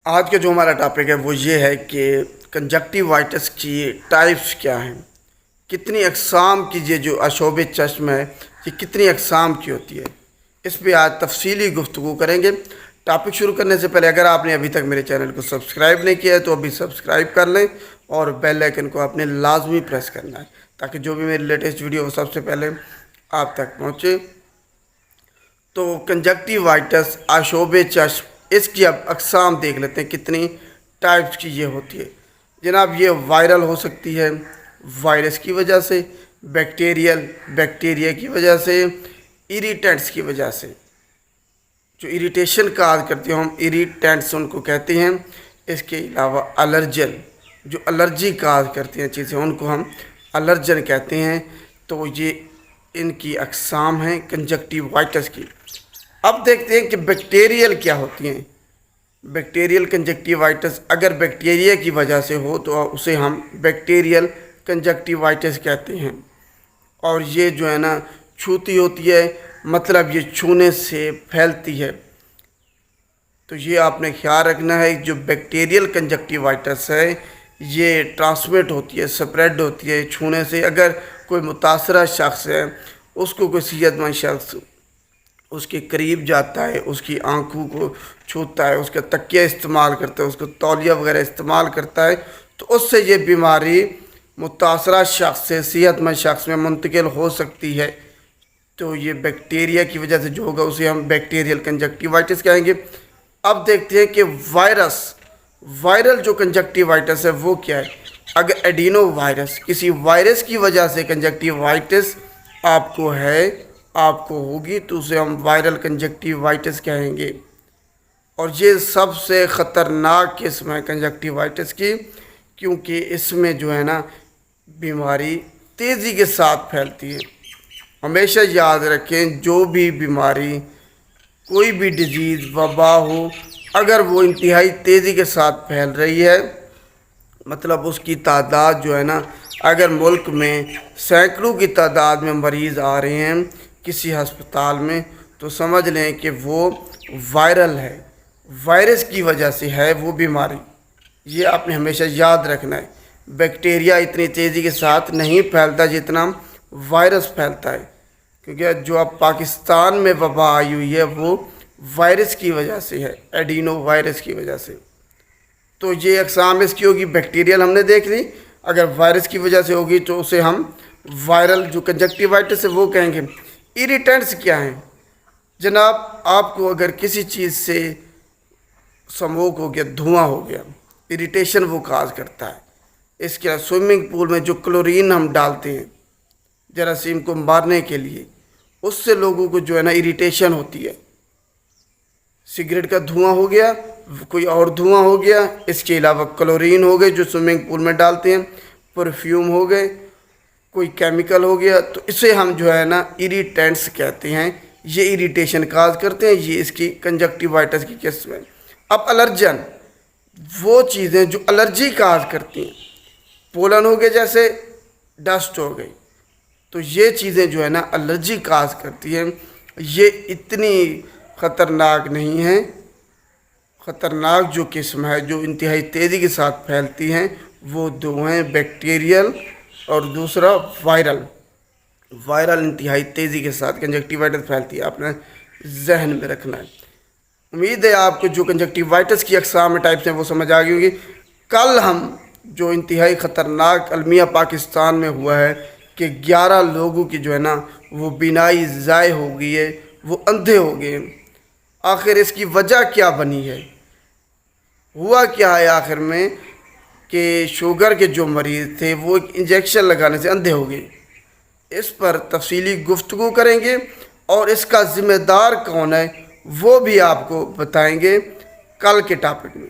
آج کا جو ہمارا ٹاپک ہے وہ یہ ہے کہ کنجکٹیوائٹس کی ٹائپس کیا ہیں، کتنی اقسام کی یہ جو آشوب چشم ہے یہ کتنی اقسام کی ہوتی ہے، اس پہ آج تفصیلی گفتگو کریں گے۔ ٹاپک شروع کرنے سے پہلے اگر آپ نے ابھی تک میرے چینل کو سبسکرائب نہیں کیا ہے تو ابھی سبسکرائب کر لیں اور بیل آئکن کو آپ نے لازمی پریس کرنا ہے تاکہ جو بھی میری لیٹسٹ ویڈیو ہو سب سے پہلے آپ تک پہنچے۔ تو کنجکٹیوائٹس آشوب چشم، اس کی اب اقسام دیکھ لیتے ہیں کتنی ٹائپس کی یہ ہوتی ہے۔ جناب یہ وائرل ہو سکتی ہے وائرس کی وجہ سے، بیکٹیریا کی وجہ سے، ایریٹنٹس کی وجہ سے، جو ایریٹیشن کاز کرتے ہیں ہم ایریٹنٹس ان کو کہتے ہیں۔ اس کے علاوہ الرجن، جو الرجی کاز کرتے ہیں چیزیں ان کو ہم الرجن کہتے ہیں۔ تو یہ ان کی اقسام ہیں کنجکٹیوائٹس کی۔ اب دیکھتے ہیں کہ بیکٹیریل کیا ہوتی ہیں۔ بیکٹیریل کنجکٹیوائٹس اگر بیکٹیریا کی وجہ سے ہو تو اسے ہم بیکٹیریل کنجکٹیوائٹس کہتے ہیں، اور یہ جو ہے نا چھوتی ہوتی ہے، مطلب یہ چھونے سے پھیلتی ہے۔ تو یہ آپ نے خیال رکھنا ہے، جو بیکٹیریل کنجکٹیوائٹس ہے یہ ٹرانسمٹ ہوتی ہے، سپریڈ ہوتی ہے چھونے سے۔ اگر کوئی متاثرہ شخص ہے، اس کو کوئی صحت مند شخص اس کے قریب جاتا ہے، اس کی آنکھوں کو چھوتا ہے، اس کا تکیہ استعمال کرتا ہے، اس کو تولیہ وغیرہ استعمال کرتا ہے، تو اس سے یہ بیماری متاثرہ شخص سے صحت مند شخص میں منتقل ہو سکتی ہے۔ تو یہ بیکٹیریا کی وجہ سے جو ہوگا اسے ہم بیکٹیریل کنجکٹیوائٹس کہیں گے۔ اب دیکھتے ہیں کہ وائرل جو کنجکٹیوائٹس ہے وہ کیا ہے۔ اگر ایڈینو وائرس، کسی وائرس کی وجہ سے کنجکٹیوائٹس آپ کو ہوگی تو اسے ہم وائرل کنجکٹیوائٹس کہیں گے، اور یہ سب سے خطرناک قسم ہے کنجکٹیوائٹس کی، کیونکہ اس میں جو ہے نا بیماری تیزی کے ساتھ پھیلتی ہے۔ ہمیشہ یاد رکھیں جو بھی بیماری، کوئی بھی ڈیزیز، وبا ہو، اگر وہ انتہائی تیزی کے ساتھ پھیل رہی ہے، مطلب اس کی تعداد جو ہے نا، اگر ملک میں سینکڑوں کی تعداد میں مریض آ رہے ہیں کسی ہسپتال میں، تو سمجھ لیں کہ وہ وائرل ہے، وائرس کی وجہ سے ہے وہ بیماری۔ یہ آپ نے ہمیشہ یاد رکھنا ہے۔ بیکٹیریا اتنی تیزی کے ساتھ نہیں پھیلتا جتنا وائرس پھیلتا ہے، کیونکہ جو اب پاکستان میں وبا آئی ہوئی ہے وہ وائرس کی وجہ سے ہے، ایڈینو وائرس کی وجہ سے۔ تو یہ اقسام اس کی ہوگی، بیکٹیریل ہم نے دیکھ لی، اگر وائرس کی وجہ سے ہوگی تو اسے ہم وائرل جو کنجکٹیوائٹس ہے وہ کہیں گے۔ ایریٹنٹس کیا ہیں؟ جناب آپ کو اگر کسی چیز سے سموک ہو گیا، دھواں ہو گیا، ایریٹیشن وہ کاز کرتا ہے۔ اس کے سوئمنگ پول میں جو کلورین ہم ڈالتے ہیں جراثیم کو مارنے کے لیے، اس سے لوگوں کو جو ہے نا ایریٹیشن ہوتی ہے۔ سگریٹ کا دھواں ہو گیا، کوئی اور دھواں ہو گیا، اس کے علاوہ کلورین ہو گئے جو سوئمنگ پول میں ڈالتے ہیں، پرفیوم ہو گئے، کوئی کیمیکل ہو گیا، تو اسے ہم جو ہے نا ایریٹنٹس کہتے ہیں۔ یہ ایریٹیشن کاز کرتے ہیں، یہ اس کی کنجکٹیوائٹس کی قسم ہے۔ اب الرجن، وہ چیزیں جو الرجی کاز کرتی ہیں، پولن ہو گئے، جیسے ڈسٹ ہو گئی، تو یہ چیزیں جو ہے نا الرجی کاز کرتی ہیں۔ یہ اتنی خطرناک نہیں ہیں۔ خطرناک جو قسم ہے جو انتہائی تیزی کے ساتھ پھیلتی ہیں وہ دو ہیں، بیکٹیریل اور دوسرا وائرل۔ وائرل انتہائی تیزی کے ساتھ کنجکٹیوائٹس پھیلتی ہے، آپ نے ذہن میں رکھنا ہے۔ امید ہے آپ کو جو کنجکٹیوائٹس کی اقسام ٹائپس ہیں وہ سمجھ آ گئی ہوگی۔ کل ہم جو انتہائی خطرناک المیہ پاکستان میں ہوا ہے کہ 11 لوگوں کی جو ہے نا وہ بینائی ضائع ہو گئی ہے، وہ اندھے ہو گئے ہیں۔ آخر اس کی وجہ کیا بنی ہے؟ ہوا کیا ہے آخر میں کہ شوگر کے جو مریض تھے وہ ایک انجیکشن لگانے سے اندھے ہو گئے۔ اس پر تفصیلی گفتگو کریں گے، اور اس کا ذمہ دار کون ہے وہ بھی آپ کو بتائیں گے کل کے ٹاپک میں۔